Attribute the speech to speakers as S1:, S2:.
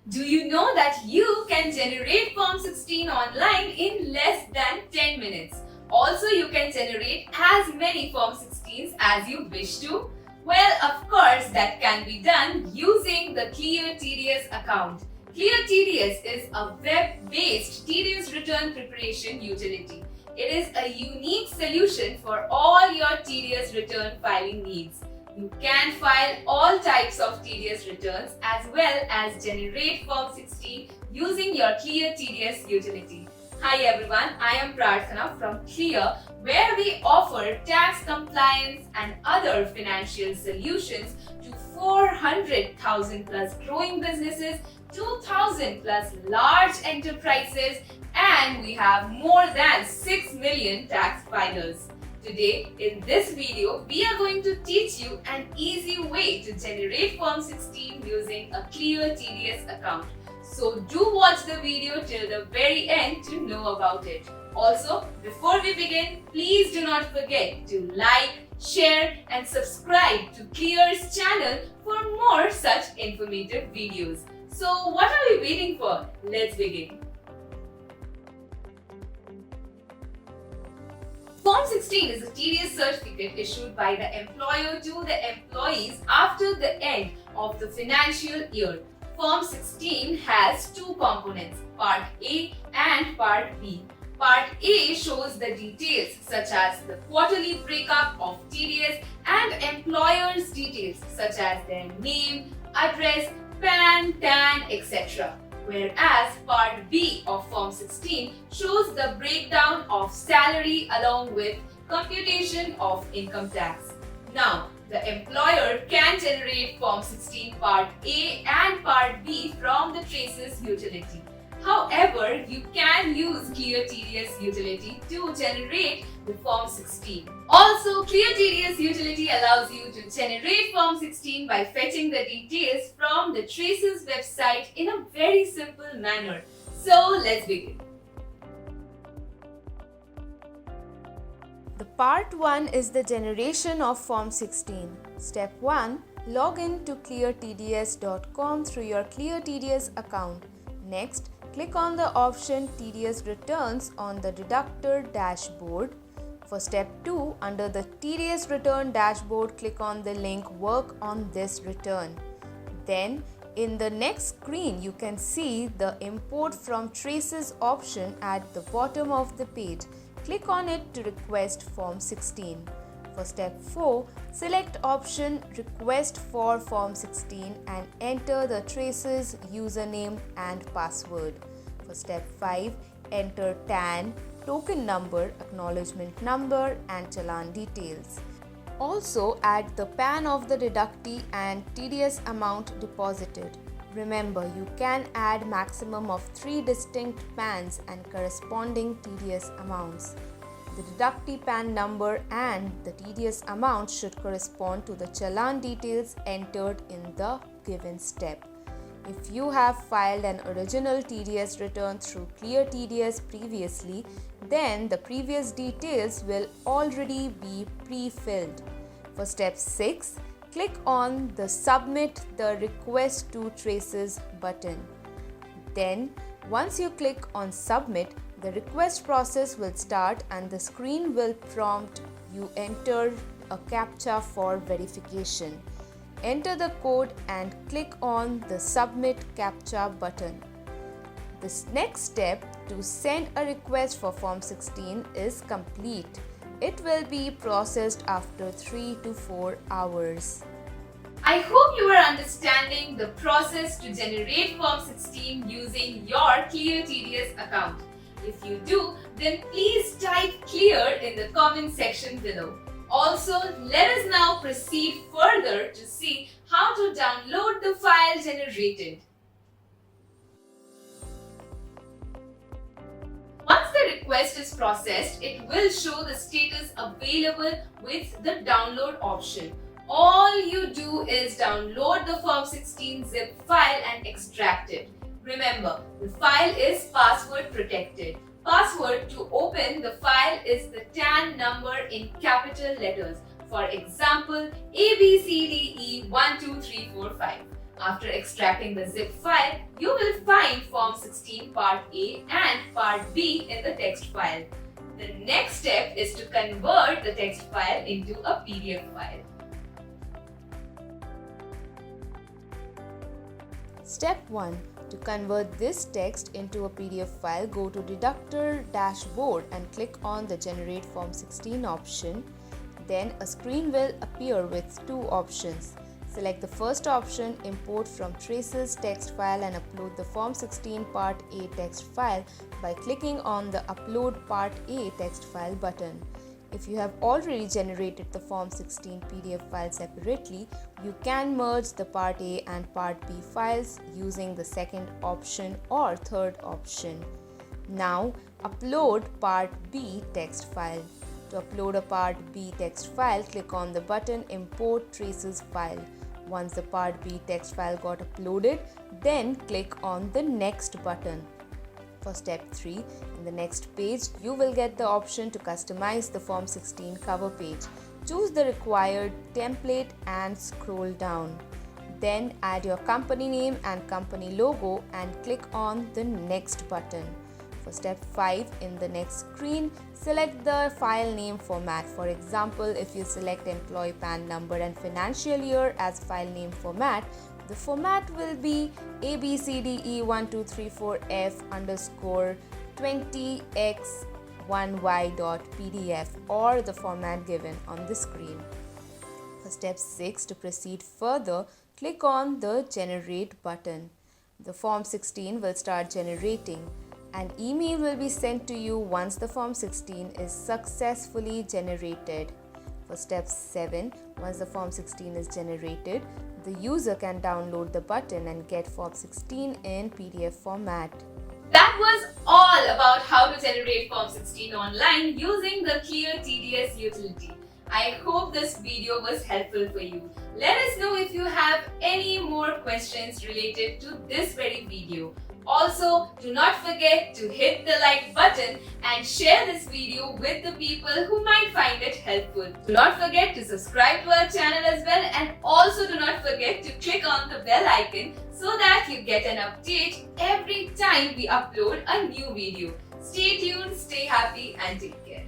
S1: Do you know that you can generate Form 16 online in less than 10 minutes? Also, you can generate as many Form 16s as you wish to. Well, of course, that can be done using the ClearTDS account. ClearTDS is a web-based TDS return preparation utility. It is a unique solution for all your TDS return filing needs. You can file all types of TDS returns as well as generate Form 16 using your ClearTDS utility. Hi everyone, I am Prarthana from Clear, where we offer tax compliance and other financial solutions to 400,000 plus growing businesses, 2,000 plus large enterprises, and we have more than 6 million tax filers. Today, in this video, we are going to teach you an easy way to generate Form 16 using a ClearTDS account. So do watch the video till the very end to know about it. Also, before we begin, please do not forget to like, share and subscribe to Clear's channel for more such informative videos. So what are we waiting for? Let's begin. Form 16 is a TDS certificate issued by the employer to the employees after the end of the financial year. Form 16 has two components, Part A and Part B. Part A shows the details such as the quarterly breakup of TDS and employer's details such as their name, address, PAN, TAN, etc. Whereas Part B of Form 16 shows the breakdown of salary along with computation of income tax. Now, the employer can generate Form 16 Part A and Part B from the Traces utility. However, you can use ClearTDS utility to generate the Form 16. Also, ClearTDS utility allows you to generate Form 16 by fetching the details from the Traces website in a very simple manner. So, let's begin.
S2: The part 1 is the generation of Form 16. Step 1. Log in to cleartds.com through your ClearTDS account. Next, click on the option TDS Returns on the Deductor dashboard. For step 2, under the TDS Return dashboard, click on the link Work on this return. Then, in the next screen, you can see the Import from Traces option at the bottom of the page. Click on it to request Form 16. For step 4, select option Request for Form 16 and enter the Traces username and password. For step 5, enter TAN, token number, acknowledgement number and challan details. Also add the PAN of the deductee and TDS amount deposited. Remember, you can add maximum of 3 distinct PANs and corresponding TDS amounts. The deductee PAN number and the TDS amount should correspond to the challan details entered in the given step. If you have filed an original TDS return through ClearTDS previously, then the previous details will already be pre-filled. For step 6, click on the Submit the Request to Traces button. Then, once you click on Submit, the request process will start and the screen will prompt you enter a CAPTCHA for verification. Enter the code and click on the Submit CAPTCHA button. This next step to send a request for Form 16 is complete. It will be processed after 3 to 4 hours.
S1: I hope you are understanding the process to generate Form 16 using your ClearTDS account. If you do, then please type Clear in the comment section below. Also, let us now proceed further to see how to download the file generated. Once the request is processed, it will show the status available with the download option. All you do is download the Form 16 zip file and extract it. Remember, the file is password protected. Password to open the file is the TAN number in capital letters. For example, ABCDE12345. After extracting the zip file, you will find Form 16 Part A and Part B in the text file. The next step is to convert the text file into a PDF file.
S2: Step 1. To convert this text into a PDF file, go to Deductor Dashboard and click on the Generate Form 16 option. Then a screen will appear with two options. Select the first option, Import from Traces text file, and upload the Form 16 Part A text file by clicking on the Upload Part A text file button. If you have already generated the Form 16 PDF file separately, you can merge the Part A and Part B files using the second option or third option. Now, upload Part B text file. To upload a Part B text file, click on the button Import Traces File. Once the Part B text file got uploaded, then click on the Next button. For step 3, in the next page, you will get the option to customize the Form 16 cover page. Choose the required template and scroll down. Then add your company name and company logo and click on the Next button. For step 5, in the next screen, select the file name format. For example, if you select employee PAN number and financial year as file name format, the format will be abcde1234f_20x1y.pdf or the format given on the screen. For step 6, to proceed further, click on the Generate button. The Form 16 will start generating. An email will be sent to you once the Form 16 is successfully generated. For step 7, once the Form 16 is generated, the user can download the button and get Form 16 in PDF format.
S1: That was all about how to generate Form 16 online using the ClearTDS utility. I hope this video was helpful for you. Let us know if you have any more questions related to this very video. Also, do not forget to hit the like button and share this video with the people who might find it helpful. Do not forget to subscribe to our channel as well, and also do not forget to click on the bell icon so that you get an update every time we upload a new video. Stay tuned, stay happy, and take care.